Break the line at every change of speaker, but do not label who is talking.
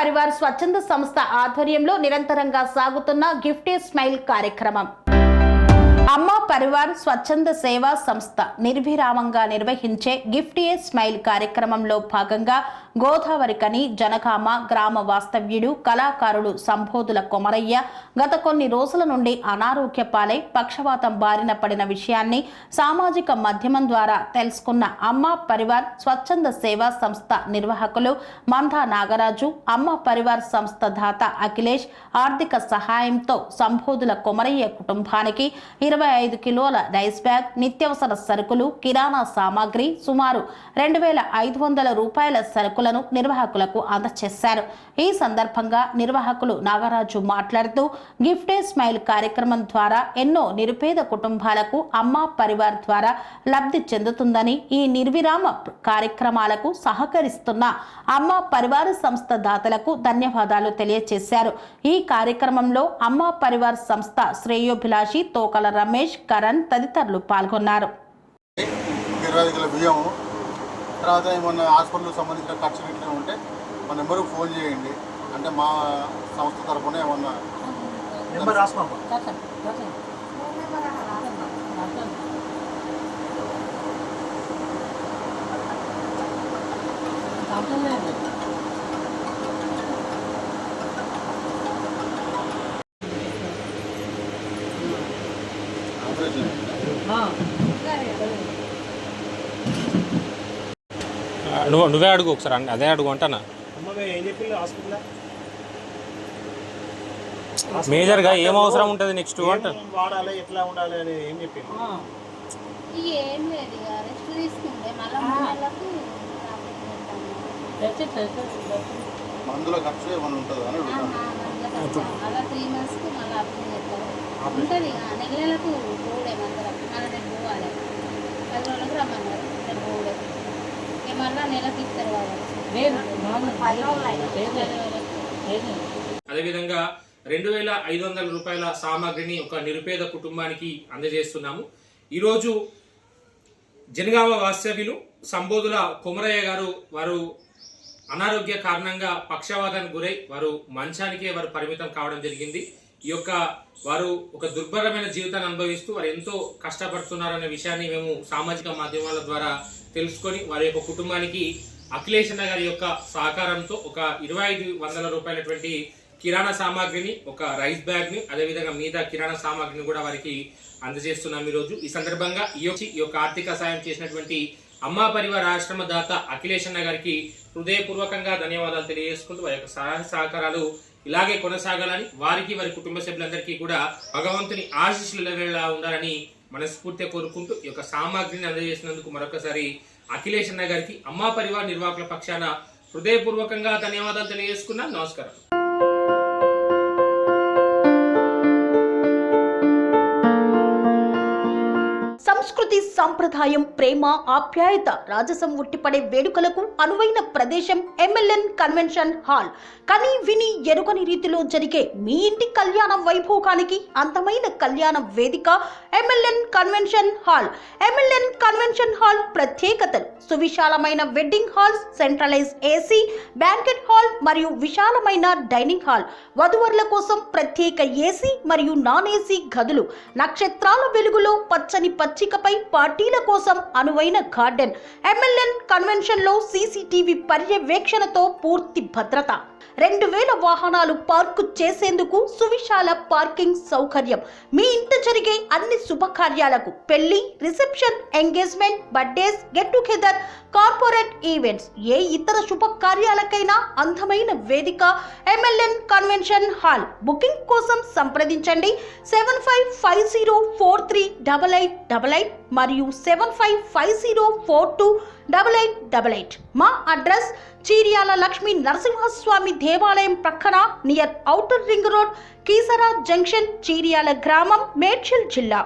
పరివార్ స్వచ్ఛంద సంస్థ ఆధ్వర్యంలో నిరంతరంగా సాగుతున్న గిఫ్ట్ ఏ స్మైల్ కార్యక్రమం. అమ్మా పరివార్ స్వచ్ఛంద సేవా సంస్థ నిర్విరామంగా నిర్వహించే గిఫ్ట్ ఏ స్మైల్ కార్యక్రమంలో భాగంగా గోదావరికని జనగామ గ్రామ వాస్తవ్యుడు కళాకారుడు సంబోధుల కొమరయ్య గత కొన్ని రోజుల నుండి అనారోగ్య పాలై పక్షవాతం బారిన పడిన విషయాన్ని సామాజిక మాధ్యమం ద్వారా తెలుసుకున్న అమ్మా పరివార్ స్వచ్ఛంద సేవా సంస్థ నిర్వాహకులు మందా నాగరాజు, అమ్మా పరివార్ సంస్థ దాత అఖిలేష్ ఆర్థిక సహాయంతో సంబోధుల కొమరయ్య కుటుంబానికి 25 కిలోల రైస్ బ్యాగ్, నిత్యావసర సరుకులు, కిరాణా సామాగ్రి సుమారు 2500 రూపాయల సరుకులను నిర్వాహకులకు అందజేశారు. ఈ సందర్భంగా నిర్వాహకులు నాగరాజు మాట్లాడుతూ గిఫ్ట్ ఏ స్మైల్ కార్యక్రమం ద్వారా ఎన్నో నిరుపేద కుటుంబాలకు అమ్మా పరివార్ ద్వారా లబ్ధి చెందుతుందని, ఈ నిర్విరామ కార్యక్రమాలకు సహకరిస్తున్న అమ్మా పరివార్ సంస్థ దాతలకు ధన్యవాదాలు తెలియజేశారు. ఈ కార్యక్రమంలో అమ్మా పరివార్ సంస్థ శ్రేయోభిలాషి తోకల రమేష్, కరణ్ తదితరులు పాల్గొన్నారు.
25 కిలో బియ్యం, తర్వాత ఏమన్నా హాస్పిటల్కి సంబంధించిన ఖర్చులు ఇట్లా ఉంటే మా నెంబర్కి ఫోన్ చేయండి. అంటే మా సంస్థ తరఫున ఏమన్నా నెంబర్
నువ్వే అడుగు ఒకసారి, అదే అడుగు అంటానా. మేజర్గా ఏం అవసరం ఉంటుంది నెక్స్ట్ అంటే
వాడాలి, ఎట్లా ఉండాలి అని ఏం చెప్పింది. మందుల ఖర్చు ఏమైనా ఉంటుంది అని
నెలలకు పోడే మందరం మళ్ళీ నేను పోవాలి. 10 రోజులకు రమ్మన్నారు, నేను పోడే మళ్ళీ నెలకి ఇస్తారు.
అదేవిధంగా 2500 రూపాయల సామాగ్రిని ఒక నిరుపేద కుటుంబానికి అందజేస్తున్నాము. ఈరోజు జనగామ వాస్తవ్యులు సంబోధుల కొమరయ్య గారు, వారు అనారోగ్య కారణంగా పక్షవాతానికి గురై వారు మంచానికే వారు పరిమితం కావడం జరిగింది. ఈ యొక్క వారు ఒక దుర్భరమైన జీవితాన్ని అనుభవిస్తూ వారు ఎంతో కష్టపడుతున్నారనే విషయాన్ని మేము సామాజిక మాధ్యమాల ద్వారా తెలుసుకొని వారి యొక్క కుటుంబానికి అఖిలేష్ అన్న గారి యొక్క సహకారంతో ఒక 2500 రూపాయలటువంటి కిరాణా సామాగ్రిని, ఒక రైస్ బ్యాగ్ని, అదేవిధంగా మిగతా కిరాణా సామాగ్రిని కూడా వారికి అందజేస్తున్నాం ఈరోజు. ఈ సందర్భంగా ఈ యొక్క ఆర్థిక సాయం చేసినటువంటి అమ్మా పరివార్ ఆశ్రమ దాత అఖిలేష్ అన్న గారికి హృదయపూర్వకంగా ధన్యవాదాలు తెలియజేసుకుంటూ వారి యొక్క సహాయ సహకారాలు ఇలాగే కొనసాగాలని, వారికి వారి కుటుంబ సభ్యులందరికీ కూడా భగవంతుని ఆశీస్సులు ఎలా ఉండాలని మనస్ఫూర్తిగా కోరుకుంటూ ఈ యొక్క సామాగ్రిని అందజేసినందుకు మరొకసారి అఖిలేష్ అన్న గారికి అమ్మా పరివార్ నిర్వాహకుల పక్షాన హృదయపూర్వకంగా ధన్యవాదాలు తెలియజేసుకున్నాం. నమస్కారం.
సంస్కృతి, సంప్రదాయం, ప్రేమ, ఆప్యాయత, రాజసం ఉట్టిపడే వేడుకలకు అనువైన ప్రదేశం ఎంఎల్ఎన్ కన్వెన్షన్ హాల్. కని విని ఎరుగని రీతిలో జరిగే మీ ఇంటి కళ్యాణ వైభోగానికి అందమైన కళ్యాణ వేదిక MLN convention hall. MLN convention hall ప్రత్యేకతలు: సువిశాలమైన wedding hall, centralise AC banquet hall మరియు విశాలమైన డైనింగ్ హాల్, వధువరుల కోసం ప్రత్యేక ఏసీ మరియు నాన్ ఏసీ గదులు, నక్షత్రాల వెలుగులో పచ్చని పచ్చికపై పార్టీల కోసం అనువైన గార్డెన్. ఎంఎల్ఎన్ కన్వెన్షన్ లో సీసీటీవీ పర్యవేక్షణతో పూర్తి భద్రత, 2000 వాహనాలు పార్కు చేసేందుకు సువిశాల పార్కింగ్ సౌకర్యం. మీ ఇంట జరిగే అన్ని శుభకార్యాలకు, పెళ్లి, reception, engagement, birthdays, get together, corporate events, ఏ ఇతర శుభకార్యాలకైనా అందమైన వేదిక ఎంఎల్ఎన్ కన్వెన్షన్ హాల్. బుకింగ్ కోసం సంప్రదించండి 7550438888 మరియు 7550428888. మా అడ్రస్ చీర్యాల లక్ష్మీ నరసింహస్వామి దేవాలయం ప్రక్కన, near outer ring road, Keesara junction, Cheeryal గ్రామం, మేడ్చల్ జిల్లా.